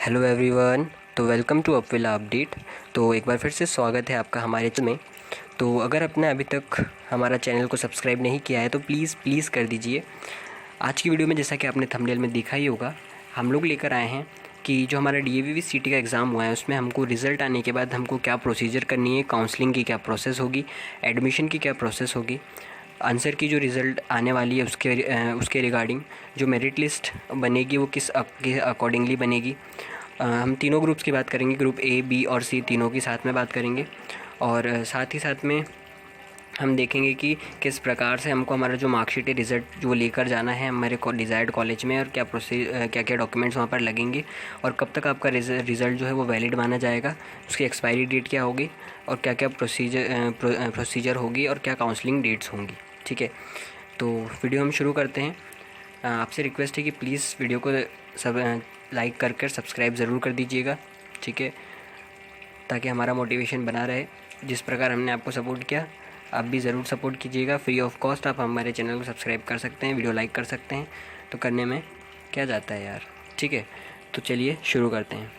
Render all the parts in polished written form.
Hello everyone. तो welcome to अपविला update. तो एक बार फिर से स्वागत है आपका हमारे चैनल में। तो अगर आपने अभी तक हमारा चैनल को सब्सक्राइब नहीं किया है तो प्लीज़ कर दीजिए। आज की वीडियो में जैसा कि आपने थंबनेल में देखा ही होगा, हम लोग लेकर आए हैं कि जो हमारा DAVV CT का एग्ज़ाम हुआ है उसमें हमको रिज़ल्ट आने के बाद हमको क्या प्रोसीजर करनी है, काउंसलिंग की क्या प्रोसेस होगी, एडमिशन की क्या प्रोसेस होगी, आंसर की जो रिज़ल्ट आने वाली है उसके रिगार्डिंग जो मेरिट लिस्ट बनेगी वो किस के अकॉर्डिंगली बनेगी। हम तीनों ग्रुप्स की बात करेंगे, ग्रुप A, B और C तीनों की साथ में बात करेंगे। और साथ ही साथ में हम देखेंगे कि किस प्रकार से हमको हमारा जो मार्कशीट है, रिज़ल्ट जो लेकर जाना है हमारे डिज़ायर्ड कॉलेज में, और क्या क्या डॉक्यूमेंट्स वहाँ पर लगेंगे और कब तक आपका रिज़ल्ट जो है वो वैलिड माना जाएगा, उसकी एक्सपायरी डेट क्या होगी और क्या क्या प्रोसीजर होगी और क्या काउंसलिंग डेट्स होंगी। ठीक है, तो वीडियो हम शुरू करते हैं। आपसे रिक्वेस्ट है कि प्लीज़ वीडियो को सब लाइक कर सब्सक्राइब ज़रूर कर दीजिएगा। ठीक है, ताकि हमारा मोटिवेशन बना रहे। जिस प्रकार हमने आपको सपोर्ट किया आप भी ज़रूर सपोर्ट कीजिएगा। फ्री ऑफ कॉस्ट आप हमारे चैनल को सब्सक्राइब कर सकते हैं, वीडियो लाइक कर सकते हैं। तो करने में क्या जाता है यार। ठीक है, तो चलिए शुरू करते हैं।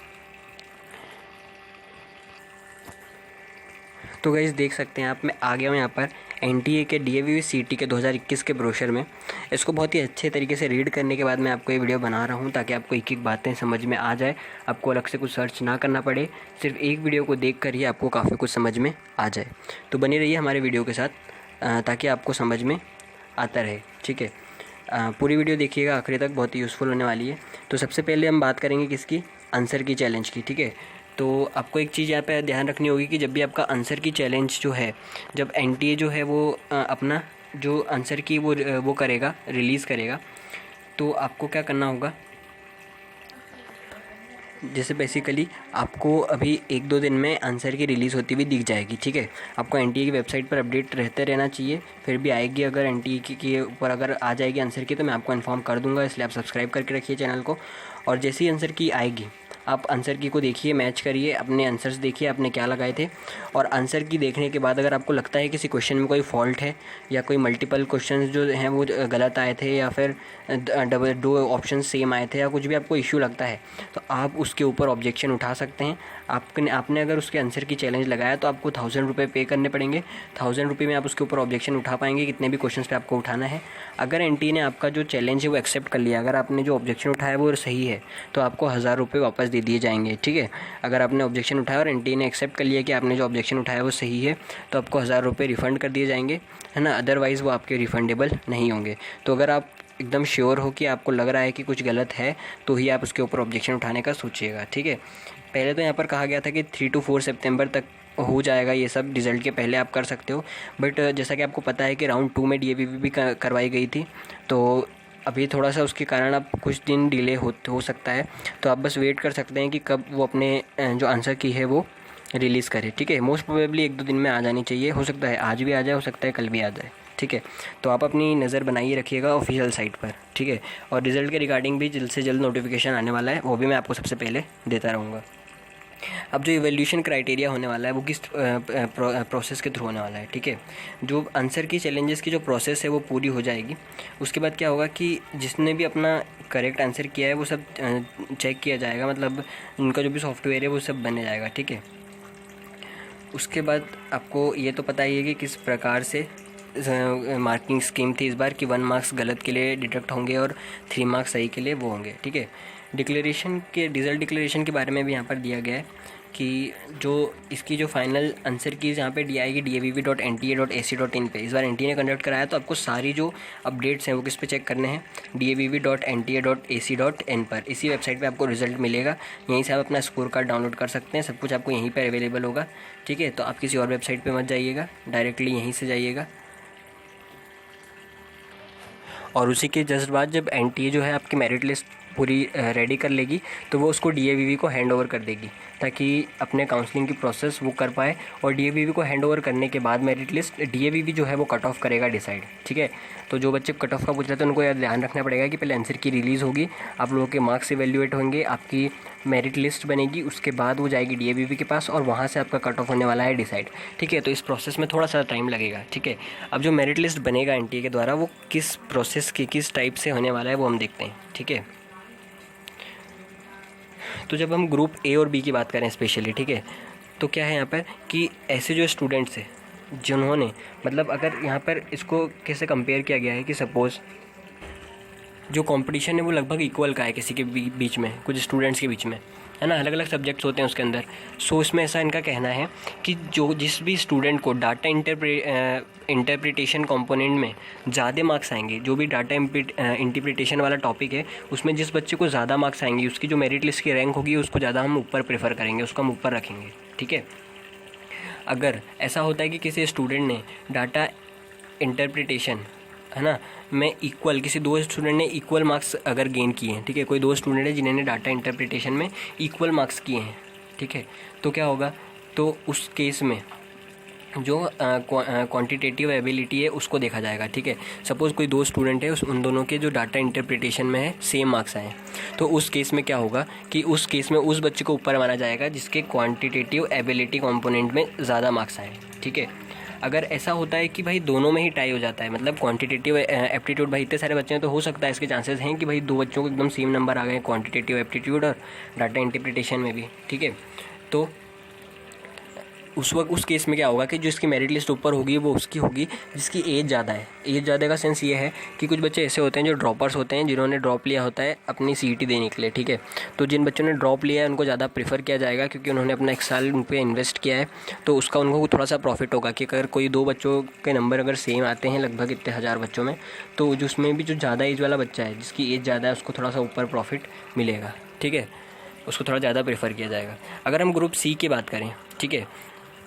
तो गाइस देख सकते हैं आप, मैं आ गया हूँ यहाँ पर NTA के DAVV CT के 2021 के ब्रोशर में। इसको बहुत ही अच्छे तरीके से रीड करने के बाद मैं आपको ये वीडियो बना रहा हूँ ताकि आपको एक एक बातें समझ में आ जाए, आपको अलग से कुछ सर्च ना करना पड़े, सिर्फ एक वीडियो को देख कर ही आपको काफ़ी कुछ समझ में आ जाए। तो बने रहिए हमारे वीडियो के साथ ताकि आपको समझ में आता रहे। ठीक है, पूरी वीडियो देखिएगा आखिरी तक, बहुत ही यूज़फुल होने वाली है। तो सबसे पहले हम बात करेंगे किसकी, आंसर की चैलेंज की। ठीक है, तो आपको एक चीज़ यहाँ पे ध्यान रखनी होगी कि जब भी आपका आंसर की चैलेंज जो है, जब NTA जो है वो अपना जो आंसर की वो करेगा, रिलीज़ करेगा, तो आपको क्या करना होगा। जैसे बेसिकली आपको अभी 1-2 दिन में आंसर की रिलीज़ होती हुई दिख जाएगी। ठीक है, आपको NTA की वेबसाइट पर अपडेट रहते रहना चाहिए। फिर भी आएगी, अगर NTA के ऊपर अगर आ जाएगी आंसर की तो मैं आपको इन्फॉर्म कर दूंगा, इसलिए आप सब्सक्राइब करके रखिए चैनल को। और जैसे ही आंसर की आएगी आप आंसर की को देखिए, मैच करिए, अपने आंसर्स देखिए आपने क्या लगाए थे। और आंसर की देखने के बाद अगर आपको लगता है किसी क्वेश्चन में कोई फॉल्ट है या कोई मल्टीपल क्वेश्चन जो हैं वो गलत आए थे या फिर दो ऑप्शन सेम आए थे या कुछ भी आपको इश्यू लगता है तो आप उसके ऊपर ऑब्जेक्शन उठा सकते हैं। आपने अगर उसके आंसर की चैलेंज लगाया तो आपको 1000 रुपये पे करने पड़ेंगे। 1000 रुपये में आप उसके ऊपर ऑब्जेक्शन उठा पाएंगे, कितने भी क्वेश्चन पे आपको उठाना है। अगर NTA ने आपका जो चैलेंज है वो एक्सेप्ट कर लिया, अगर आपने जो ऑब्जेक्शन उठाया वो सही है तो आपको 1000 रुपये वापस दे दिए जाएंगे। ठीक है, अगर आपने ऑब्जेक्शन उठाया और NTA ने एक्सेप्ट कर लिया कि आपने जो ऑब्जेक्शन उठाया वो सही है तो आपको 1000 रुपये रिफ़ंड कर दिए जाएंगे, है ना। अदरवाइज़ वो आपके रिफ़ंडेबल नहीं होंगे। तो अगर आप एकदम श्योर हो कि आपको लग रहा है कि कुछ गलत है तो ही आप उसके ऊपर ऑब्जेक्शन उठाने का सोचिएगा। ठीक है, पहले तो यहाँ पर कहा गया था कि 3 to 4 सितंबर तक हो जाएगा ये सब, रिज़ल्ट के पहले आप कर सकते हो। बट जैसा कि आपको पता है कि राउंड 2 में DAVV भी करवाई गई थी, तो अभी थोड़ा सा उसके कारण अब कुछ दिन डिले हो सकता है। तो आप बस वेट कर सकते हैं कि कब वो अपने जो आंसर की है वो रिलीज़ करे। ठीक है, मोस्ट प्रोबेबली 1-2 दिन में आ जानी चाहिए, हो सकता है आज भी आ जाए, हो सकता है कल भी आ जाए। ठीक है, तो आप अपनी नज़र बनाइए रखिएगा ऑफिशियल साइट पर। ठीक है, और रिज़ल्ट के रिगार्डिंग भी जल्द से जल्द नोटिफिकेशन आने वाला है, वो भी मैं आपको सबसे पहले देता रहूँगा। अब जो इवैल्यूएशन क्राइटेरिया होने वाला है वो किस प्रोसेस के थ्रू होने वाला है। ठीक है, जो आंसर की चैलेंजेस की जो प्रोसेस है वो पूरी हो जाएगी, उसके बाद क्या होगा कि जिसने भी अपना करेक्ट आंसर किया है वो सब चेक किया जाएगा, मतलब उनका जो भी सॉफ्टवेयर है वो सब बने जाएगा। ठीक है, उसके बाद आपको ये तो पता ही है कि किस प्रकार से मार्किंग स्कीम थी इस बार कि 1 मार्क्स गलत के लिए डिडक्ट होंगे और 3 मार्क्स सही के लिए वो होंगे। ठीक है, रिज़ल्ट डिक्लेरेशन के बारे में भी यहाँ पर दिया गया है कि जो इसकी जो फाइनल आंसर की यहाँ पे दी आएगी davv.nta.ac.in पे। इस बार NTA ने कंडक्ट कराया तो आपको सारी जो अपडेट्स हैं वो किस पे चेक करने हैं, davv.nta.ac.in पर। इसी वेबसाइट पे आपको रिजल्ट मिलेगा, यहीं से आप अपना स्कोर कार्ड डाउनलोड कर सकते हैं, सब कुछ आपको यहीं पर अवेलेबल होगा। ठीक है, तो आप किसी और वेबसाइट पर मत जाइएगा, डायरेक्टली यहीं से जाइएगा। और उसी के जस्ट बाद जब NTA जो है आपकी मेरिट लिस्ट पूरी रेडी कर लेगी तो वो उसको DAVV को हैंड ओवर कर देगी ताकि अपने काउंसलिंग की प्रोसेस वो कर पाए। और DAVV को हैंड ओवर करने के बाद मेरिट लिस्ट DAVV जो है वो कट ऑफ करेगा डिसाइड। ठीक है, तो जो बच्चे कट ऑफ का पूछ रहे थे उनको यह ध्यान रखना पड़ेगा कि पहले आंसर की रिलीज़ होगी, आप लोगों के मार्क्स इवेल्यूएट होंगे, आपकी मेरिट लिस्ट बनेगी, उसके बाद वो जाएगी DAVV के पास और वहाँ से आपका कट ऑफ होने वाला है डिसाइड। ठीक है, तो इस प्रोसेस में थोड़ा सा टाइम लगेगा। ठीक है, अब जो मेरिट लिस्ट बनेगा NTA के द्वारा वो किस प्रोसेस की किस टाइप से होने वाला है वो हम देखते हैं। ठीक है, तो जब हम ग्रुप ए और बी की बात करें स्पेशली, ठीक है, तो क्या है यहाँ पर कि ऐसे जो स्टूडेंट्स हैं जिन्होंने मतलब अगर यहाँ पर इसको कैसे कंपेयर किया गया है कि सपोज़ जो कंपटीशन है वो लगभग इक्वल का है किसी के बीच में, कुछ स्टूडेंट्स के बीच में, है ना, अलग अलग सब्जेक्ट्स होते हैं उसके अंदर। सो इसमें ऐसा इनका कहना है कि जो जिस भी स्टूडेंट को डाटा इंटरप्रिटेशन कंपोनेंट में ज़्यादा मार्क्स आएंगे, जो भी डाटा इंटरप्रिटेशन वाला टॉपिक है उसमें जिस बच्चे को ज़्यादा मार्क्स आएंगे उसकी जो मेरिट लिस्ट की रैंक होगी उसको ज़्यादा हम ऊपर प्रेफर करेंगे, उसको हम ऊपर रखेंगे, ठीक है। अगर ऐसा होता है कि किसी स्टूडेंट ने डाटा इंटरप्रिटेशन, है ना, में इक्वल किसी दो स्टूडेंट ने इक्वल मार्क्स अगर गेन किए हैं, ठीक है, कोई दो स्टूडेंट है जिन्होंने डाटा इंटरप्रिटेशन में इक्वल मार्क्स किए हैं, ठीक है, तो क्या होगा, तो उस केस में जो क्वांटिटेटिव एबिलिटी है उसको देखा जाएगा, ठीक है। सपोज़ कोई दो स्टूडेंट है, उन दोनों के जो डाटा इंटरप्रिटेशन में है सेम मार्क्स आए, तो उस केस में क्या होगा कि उस केस में उस बच्चे को ऊपर माना जाएगा जिसके क्वांटिटेटिव एबिलिटी कंपोनेंट में ज़्यादा मार्क्स आए, ठीक है। अगर ऐसा होता है कि भाई दोनों में ही टाई हो जाता है, मतलब क्वांटिटेटिव एप्टीट्यूड, भाई इतने सारे बच्चे हैं तो हो सकता है इसके चांसेस हैं कि भाई दो बच्चों को एकदम सेम नंबर आ गए क्वांटिटेटिव एप्टीट्यूड और डाटा इंटरप्रिटेशन में भी, ठीक है। तो उस वक्त उस केस में क्या होगा कि जो इसकी मेरिट लिस्ट ऊपर होगी वो उसकी होगी जिसकी एज ज़्यादा है। एज ज़्यादा का सेंस ये है कि कुछ बच्चे ऐसे होते हैं जो ड्रॉपर्स होते हैं, जिन्होंने ड्रॉप लिया होता है अपनी सीईटी देने के लिए, ठीक है। तो जिन बच्चों ने ड्रॉप लिया है उनको ज़्यादा प्रेफर किया जाएगा क्योंकि उन्होंने अपना एक साल उन पर इन्वेस्ट किया है, तो उसका उनको थोड़ा सा प्रॉफिट होगा कि अगर कोई दो बच्चों के नंबर अगर सेम आते हैं लगभग इतने हज़ार बच्चों में, तो जो उसमें भी जो ज़्यादा एज वाला बच्चा है जिसकी एज ज़्यादा है उसको थोड़ा सा ऊपर प्रॉफिट मिलेगा, ठीक है, उसको थोड़ा ज़्यादा प्रेफर किया जाएगा। अगर हम ग्रुप सी की बात करें, ठीक है,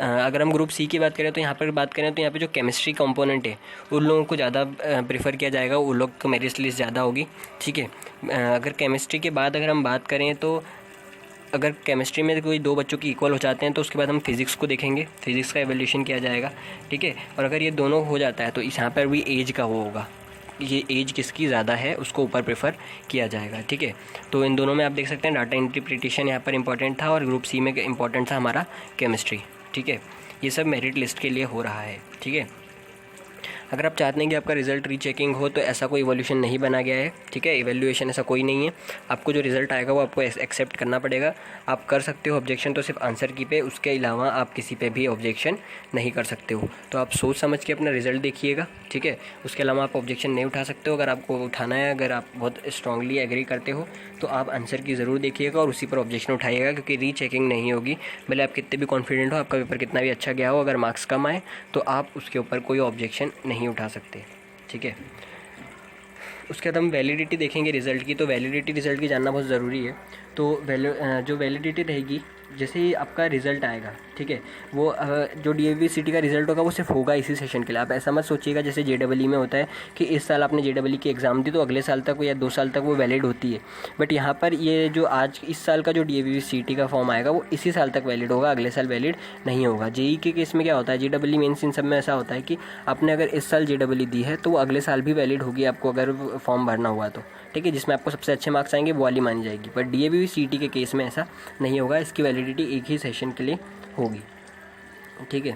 अगर हम ग्रुप सी की बात करें तो यहाँ पर बात करें तो यहाँ पे जो केमिस्ट्री कंपोनेंट है उन लोगों को ज़्यादा प्रेफर किया जाएगा, उन लोग को मेरिट लिस्ट ज़्यादा होगी, ठीक है। अगर केमिस्ट्री के बाद अगर हम बात करें तो अगर केमिस्ट्री में कोई दो बच्चों की इक्वल हो जाते हैं तो उसके बाद हम फिज़िक्स को देखेंगे, फिज़िक्स का एवोल्यूशन किया जाएगा, ठीक है। और अगर ये दोनों हो जाता है तो इस यहाँ पर भी एज का वो होगा, ये एज किसकी ज़्यादा है उसको ऊपर प्रेफर किया जाएगा, ठीक है। तो इन दोनों में आप देख सकते हैं डाटा इंटरप्रिटेशन यहाँ पर इंपॉर्टेंट था और ग्रुप सी में इंपॉर्टेंट था हमारा केमिस्ट्री, ठीक है। ये सब मेरिट लिस्ट के लिए हो रहा है, ठीक है। अगर आप चाहते हैं कि आपका रिज़ल्ट रीचेकिंग हो तो ऐसा कोई इवोल्यूशन नहीं बना गया है, ठीक है, इवैल्यूएशन ऐसा कोई नहीं है। आपको जो रिज़ल्ट आएगा वो आपको एक्सेप्ट करना पड़ेगा। आप कर सकते हो ऑब्जेक्शन तो सिर्फ आंसर की पे, उसके अलावा आप किसी पे भी ऑब्जेक्शन नहीं कर सकते हो। तो आप सोच समझ के अपना रिज़ल्ट देखिएगा, ठीक है, उसके अलावा आप ऑब्जेक्शन नहीं उठा सकते हो। अगर आपको उठाना है, अगर आप बहुत स्ट्रांगली एग्री करते हो तो आप आंसर की ज़रूर देखिएगा और उसी पर ऑब्जेक्शन उठाइएगा, क्योंकि रीचेकिंग नहीं होगी। भले आप कितने भी कॉन्फिडेंट हो, आपका पेपर कितना भी अच्छा गया हो, अगर मार्क्स कम आए तो आप उसके ऊपर कोई ऑब्जेक्शन नहीं उठा सकते, ठीक है। उसके बाद हम वैलिडिटी देखेंगे रिज़ल्ट की। तो वैलिडिटी रिज़ल्ट की जानना बहुत ज़रूरी है। तो जो वैलिडिटी रहेगी जैसे ही आपका रिज़ल्ट आएगा, ठीक है, वो जो DAVCT का रिज़ल्ट होगा वो सिर्फ होगा इसी सेशन के लिए। आप ऐसा मत सोचिएगा जैसे JEE में होता है कि इस साल आपने JEE की एग्ज़ाम दी तो अगले साल तक या 2 साल तक वो वैलिड होती है। बट यहाँ पर ये जो आज इस साल का जो DAVCT का फॉर्म आएगा वो इसी साल तक वैलिड होगा, अगले साल वैलिड नहीं होगा। JEE के केस में क्या होता है, JEE मेंस इन सब में ऐसा होता है कि आपने अगर इस साल JEE दी है तो वो अगले साल भी वैलिड होगी आपको अगर फॉर्म भरना हुआ तो, ठीक है, जिसमें आपको सबसे अच्छे मार्क्स आएंगे वो वाली मानी जाएगी। पर DAVCT के केस में ऐसा नहीं होगा, इसकी वैलिडिटी एक ही सेशन के लिए होगी, ठीक है।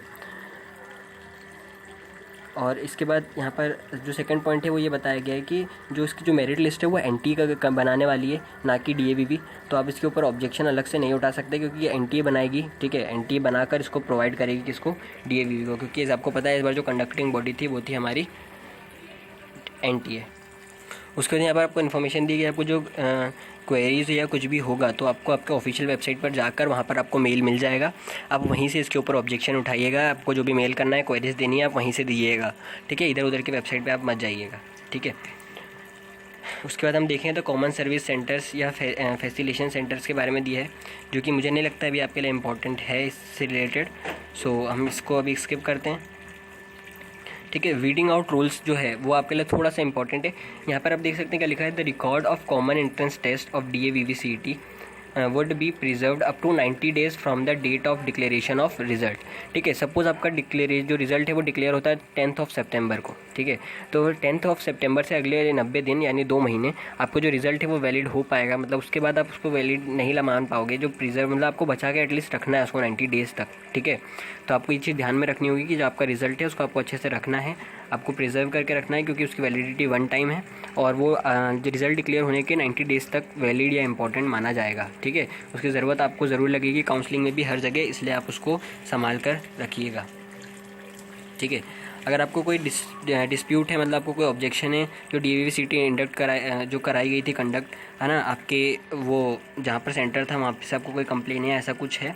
और इसके बाद यहाँ पर जो सेकंड पॉइंट है वो ये बताया गया है कि जो इसकी जो मेरिट लिस्ट है वो NTA का बनाने वाली है, ना कि DAVB। तो आप इसके ऊपर ऑब्जेक्शन अलग से नहीं उठा सकते क्योंकि ये NTA बनाएगी, ठीक है, NTA बनाकर इसको प्रोवाइड करेगी किसको, DAVB को, क्योंकि आपको पता है इस बार जो कंडक्टिंग बॉडी थी वो थी हमारी NTA। उसके बाद यहाँ पर आपको इन्फॉर्मेशन दी गई, आपको जो क्वेरीज़ या कुछ भी होगा तो आपको आपके ऑफिशियल वेबसाइट पर जाकर वहाँ पर आपको मेल मिल जाएगा। आप वहीं से इसके ऊपर ऑब्जेक्शन उठाइएगा। आपको जो भी मेल करना है, क्वेरीज़ देनी है, आप वहीं से दीजिएगा, ठीक है, इधर उधर के वेबसाइट पे आप मत जाइएगा, ठीक है। उसके बाद हम देखें तो कॉमन सर्विस सेंटर्स या फैसिलिटेशन सेंटर्स के बारे में दिया है, जो कि मुझे नहीं लगता अभी आपके लिए इम्पोर्टेंट है इससे रिलेटेड। सो हम इसको अभी स्किप करते हैं, ठीक है। वीडिंग आउट रूल्स जो है वो आपके लिए थोड़ा सा इंपॉर्टेंट है। यहाँ पर आप देख सकते हैं क्या लिखा है, the record of common entrance test of DAVCT would be preserved up to 90 days from the date of declaration of result, ठीक है। सपोज़ आपका जो रिजल्ट है वो डिक्लेयर होता है 10 सितंबर को, ठीक है। तो 10 सितंबर से अगले 90 दिन यानी 2 महीने आपको जो रिजल्ट है वो वैलिड हो पाएगा। मतलब उसके बाद आप उसको वैलिड नहीं मान पाओगे, जो प्रिजर्व मतलब आपको बचा के एटलीस्ट रखना है उसको 90 डेज़ तक, ठीक है। तो आपको ये चीज़ ध्यान में रखनी होगी कि जो आपका रिज़ल्ट है उसको आपको अच्छे से रखना है, आपको प्रिजर्व करके रखना है, क्योंकि उसकी वैलिडिटी 1 टाइम है और वो रिज़ल्ट डिक्लेयर होने के 90 डेज़ तक वैलिड या इंपॉर्टेंट माना जाएगा। ठीक है, उसकी ज़रूरत आपको ज़रूर लगेगी काउंसलिंग में भी हर जगह, इसलिए आप उसको संभाल कर रखिएगा। ठीक है, अगर आपको कोई डिस्प्यूट है, मतलब आपको कोई ऑब्जेक्शन है जो DVVCT जो कराई गई थी कंडक्ट, है ना, आपके वो जहाँ पर सेंटर था वहाँ से आपको कोई कंप्लेन है, ऐसा कुछ है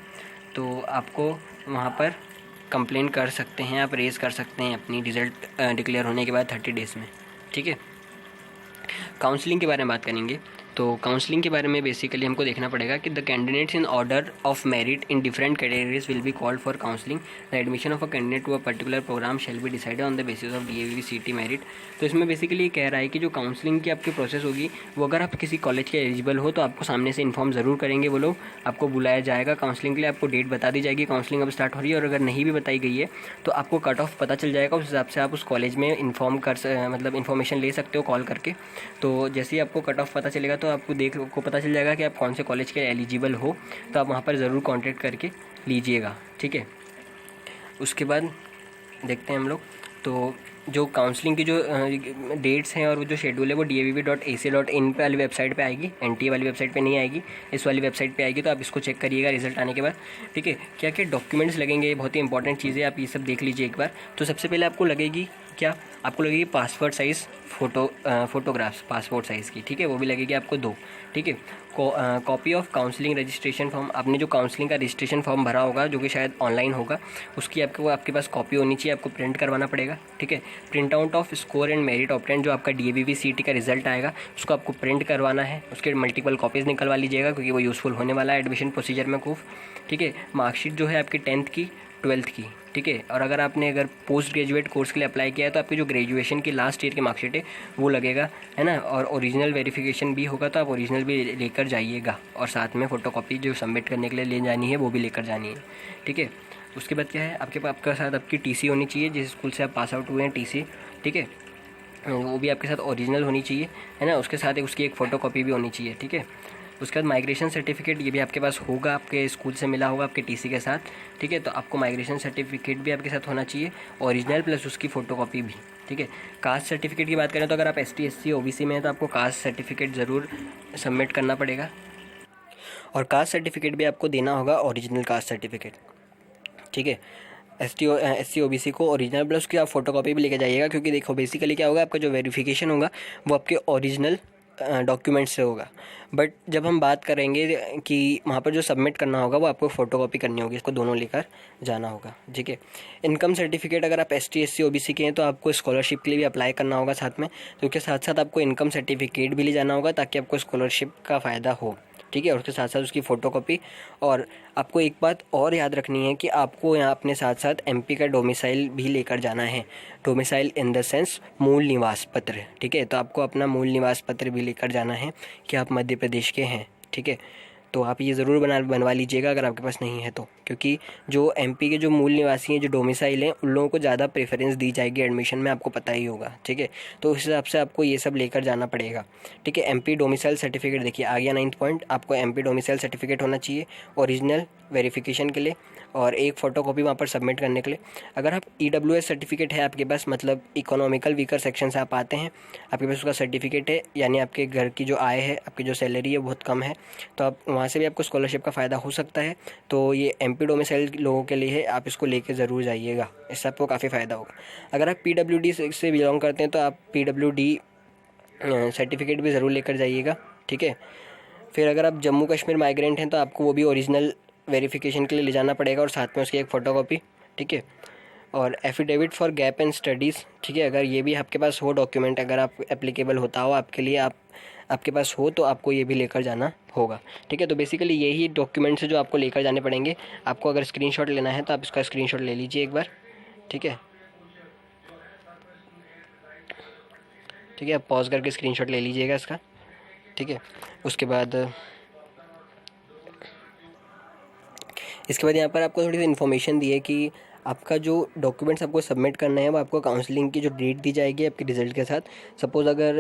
तो आपको वहाँ पर कंप्लेन कर सकते हैं, आप रेज़ कर सकते हैं अपनी रिज़ल्ट डिक्लेयर होने के बाद 30 डेज़ में। ठीक है, काउंसलिंग के बारे में बात करेंगे। तो काउंसलिंग के बारे में बेसिकली हमको देखना पड़ेगा कि the candidates in order of merit in different categories will be called for counselling. The admission of a candidate to a particular programme shall be decided on the basis of DVVCT merit. तो इसमें basically ये कह रहा है कि जो counselling की आपकी प्रोसेस होगी वो अगर आप किसी कॉलेज के एलिजिबल हो तो आपको सामने से इन्फॉर्म ज़रूर करेंगे वो लोग, आपको बुलाया जाएगा काउंसलिंग के लिए, आपको डेट बता दी जाएगी काउंसलिंग अब स्टार्ट हो रही है, और अगर नहीं भी बताई गई है तो आपको कट ऑफ पता चल जाएगा, उस हिसाब से आप उस कॉलेज में मतलब इन्फॉर्मेशन ले सकते हो कॉल करके। तो जैसे ही आपको कट ऑफ पता चलेगा तो आपको पता चल जाएगा कि आप कौन से कॉलेज के एलिजिबल हो, तो आप वहाँ पर ज़रूर कांटेक्ट करके लीजिएगा। ठीक है, उसके बाद देखते हैं हम लोग। तो जो काउंसलिंग की जो डेट्स हैं और वो जो शेड्यूल है वो DAVV.ac.in वाली वेबसाइट पे आएगी, NTA वाली वेबसाइट पे नहीं आएगी, इस वाली वेबसाइट पे आएगी, तो आप इसको चेक करिएगा रिजल्ट आने के बाद। ठीक है, क्या क्या डॉक्यूमेंट्स लगेंगे, बहुत ही इंपॉर्टेंट चीज़ें, आप ये सब देख लीजिए एक बार। तो सबसे पहले आपको लगेगी क्या, आपको लगेगी passport size photographs passport size की। ठीक है, वो भी लगेगी आपको 2। ठीक है, copy of counselling registration form, आपने जो काउंसलिंग का रजिस्ट्रेशन फॉर्म भरा होगा जो कि शायद ऑनलाइन होगा, उसकी आपके पास कॉपी होनी चाहिए, आपको प्रिंट करवाना पड़ेगा। ठीक है, print out off score and merit obtained, जो आपका DAVVCT का रिजल्ट आएगा उसको आपको प्रिंट करवाना है, उसके मल्टीपल कॉपीज़ निकलवा लीजिएगा क्योंकि वो यूज़फुल होने वाला है एडमिशन प्रोसीजर में खूब। ठीक है, मार्कशीट जो है आपकी 10th की 12th की। ठीक है, और अगर पोस्ट ग्रेजुएट कोर्स के लिए अप्लाई किया है तो आपकी जो ग्रेजुएशन की लास्ट ईयर की मार्कशीट है वो लगेगा, है ना, और ओरिजिनल वेरिफिकेशन भी होगा तो आप ओरिजिनल भी लेकर जाइएगा, और साथ में फ़ोटोकॉपी जो सबमिट करने के लिए ले जानी है वो भी लेकर जानी है। ठीक है, उसके बाद क्या है, आपके साथ आपकी TC होनी चाहिए, जिस स्कूल से आप पास आउट हुए हैं TC। ठीक है, वो भी आपके साथ ओरिजिनल होनी चाहिए, है ना, उसके साथ उसकी एक फ़ोटोकॉपी भी होनी चाहिए। ठीक है, उसके बाद माइग्रेशन सर्टिफिकेट, ये भी आपके पास होगा, आपके स्कूल से मिला होगा आपके TC के साथ। ठीक है, तो आपको माइग्रेशन सर्टिफिकेट भी आपके साथ होना चाहिए, ओरिजिनल प्लस उसकी फ़ोटोकॉपी भी। ठीक है, कास्ट सर्टिफिकेट की बात करें तो अगर आप ST SC OBC में हैं तो आपको कास्ट सर्टिफिकेट ज़रूर सबमिट करना पड़ेगा, और कास्ट सर्टिफिकेट भी आपको देना होगा ओरिजिनल कास्ट सर्टिफिकेट। ठीक है, SC OBC को ओरिजिनल प्लस उसकी आप फ़ोटोकॉपी भी लेके जाइएगा, क्योंकि देखो बेसिकली क्या होगा, आपका जो वेरिफिकेशन होगा वो आपके ओरिजिनल डॉक्यूमेंट्स से होगा, बट जब हम बात करेंगे कि वहाँ पर जो सबमिट करना होगा वो आपको फ़ोटोकॉपी करनी होगी, इसको दोनों लेकर जाना होगा। ठीक है, इनकम सर्टिफिकेट, अगर आप ST SC OBC के हैं तो आपको स्कॉलरशिप के लिए भी अप्लाई करना होगा साथ में, तो उसके साथ साथ आपको इनकम सर्टिफिकेट भी ले जाना होगा ताकि आपको स्कॉलरशिप का फ़ायदा हो। ठीक है, और उसके साथ साथ उसकी फ़ोटोकॉपी। और आपको एक बात और याद रखनी है कि आपको यहाँ अपने साथ साथ MP का डोमिसाइल भी लेकर जाना है, डोमिसाइल इन द सेंस मूल निवास पत्र। ठीक है, तो आपको अपना मूल निवास पत्र भी लेकर जाना है कि आप मध्य प्रदेश के हैं। ठीक है, तो आप ये ज़रूर बनवा लीजिएगा अगर आपके पास नहीं है तो, क्योंकि जो MP के जो मूल निवासी हैं, जो डोमिसाइल हैं, उन लोगों को ज़्यादा प्रेफरेंस दी जाएगी एडमिशन में, आपको पता ही होगा। ठीक है, तो उस हिसाब से आपको ये सब लेकर जाना पड़ेगा। ठीक है, MP डोमिसाइल सर्टिफिकेट, देखिए आ गया 9th पॉइंट, आपको MP डोमिसाइल सर्टिफिकेट होना चाहिए ओरिजिनल वेरिफिकेशन के लिए, और एक फ़ोटोकॉपी वहाँ पर सबमिट करने के लिए। अगर आप EWS सर्टिफिकेट है आपके पास, मतलब इकोनॉमिकल वीकर सेक्शन से आप आते हैं, आपके पास उसका सर्टिफिकेट है, यानी आपके घर की जो आय है, आपकी जो सैलरी है बहुत कम है, तो आप वहाँ से भी आपको स्कॉलरशिप का फ़ायदा हो सकता है। तो ये MP डोमिसाइल लोगों के लिए है, आप इसको लेके ज़रूर जाइएगा, इससे आपको काफ़ी फ़ायदा होगा। अगर आप PWD से बिलोंग करते हैं तो आप PWD सर्टिफिकेट भी ज़रूर लेकर जाइएगा। ठीक है, फिर अगर आप जम्मू कश्मीर माइग्रेंट हैं तो आपको वो भी ओरिजिनल वेरिफिकेशन के लिए ले जाना पड़ेगा, और साथ में उसकी एक फ़ोटोकॉपी। ठीक है, और affidavit for gap and studies. ठीक है, अगर ये भी आपके पास हो डॉक्यूमेंट, अगर आप एप्लीकेबल होता हो आपके लिए, आपके पास हो तो आपको ये भी लेकर जाना होगा। ठीक है, तो बेसिकली यही डॉक्यूमेंट्स है जो आपको लेकर जाने पड़ेंगे। आपको अगर स्क्रीनशॉट लेना है तो आप इसका स्क्रीनशॉट ले लीजिए एक बार। ठीक है, आप पॉज करके स्क्रीनशॉट ले लीजिएगा इसका। ठीक है, उसके बाद यहाँ पर आपको थोड़ी सी इन्फॉर्मेशन दी है कि आपका जो डॉक्यूमेंट्स आपको सबमिट करना है वो आपको काउंसलिंग की जो डेट दी जाएगी आपके रिज़ल्ट के साथ। सपोज़ अगर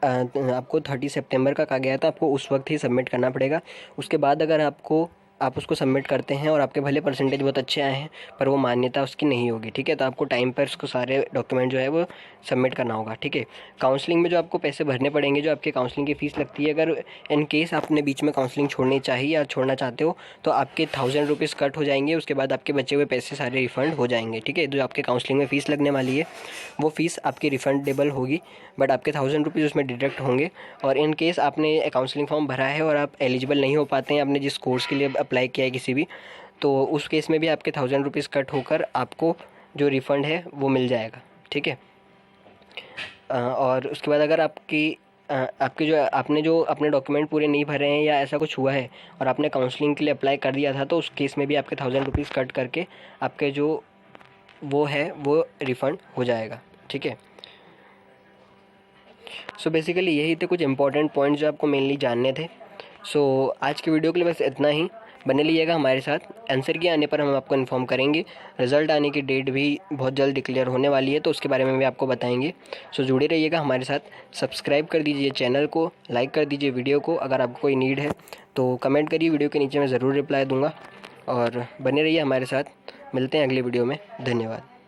आपको 30 सितंबर का कहा गया है तो आपको उस वक्त ही सबमिट करना पड़ेगा। उसके बाद अगर आपको आप उसको सबमिट करते हैं और आपके भले परसेंटेज बहुत अच्छे आए हैं पर वो मान्यता उसकी नहीं होगी, ठीक है। तो आपको टाइम पर उसको सारे डॉक्यूमेंट जो है वो सबमिट करना होगा, ठीक है। काउंसलिंग में जो आपको पैसे भरने पड़ेंगे, जो आपकी काउंसलिंग की फ़ीस लगती है, अगर इन केस आपने बीच में काउंसलिंग छोड़नी चाहिए या छोड़ना चाहते हो तो आपके 1000 रुपीज़ कट हो जाएंगे। उसके बाद आपके बचे हुए पैसे सारे रिफ़ंड हो जाएंगे, ठीक है। जो आपके काउंसलिंग में फ़ीस लगने वाली है वो फ़ीस आपकी रिफ़ंडेबल होगी, बट आपके 1000 रुपीज़ उसमें डिडक्ट होंगे। और इन केस आपने काउंसलिंग फॉर्म भरा है और आप एलिजिबल नहीं हो पाते हैं, आपने जिस कोर्स के लिए अप्लाई किया है किसी भी, तो उस केस में भी आपके 1000 रुपीज़ कट होकर आपको जो रिफ़ंड है वो मिल जाएगा, ठीक है। और उसके बाद अगर आपके जो अपने डॉक्यूमेंट पूरे नहीं भरे हैं या ऐसा कुछ हुआ है और आपने काउंसलिंग के लिए अप्लाई कर दिया था, तो उस केस में भी आपके 1000 रुपीज़ कट करके आपके जो वो है वो रिफ़ंड हो जाएगा, ठीक है। सो बेसिकली यही थे कुछ इंपॉर्टेंट पॉइंट जो आपको मेनली जानने थे। सो आज की वीडियो के लिए बस इतना ही। बने रहिएगा हमारे साथ, आंसर की आने पर हम आपको इन्फॉर्म करेंगे। रिज़ल्ट आने की डेट भी बहुत जल्द डिक्लेयर होने वाली है, तो उसके बारे में भी आपको बताएंगे। सो जुड़े रहिएगा हमारे साथ, सब्सक्राइब कर दीजिए चैनल को, लाइक कर दीजिए वीडियो को। अगर आपको कोई नीड है तो कमेंट करिए, वीडियो के नीचे मैं ज़रूर रिप्लाई दूँगा। और बने रहिए हमारे साथ, मिलते हैं अगली वीडियो में। धन्यवाद।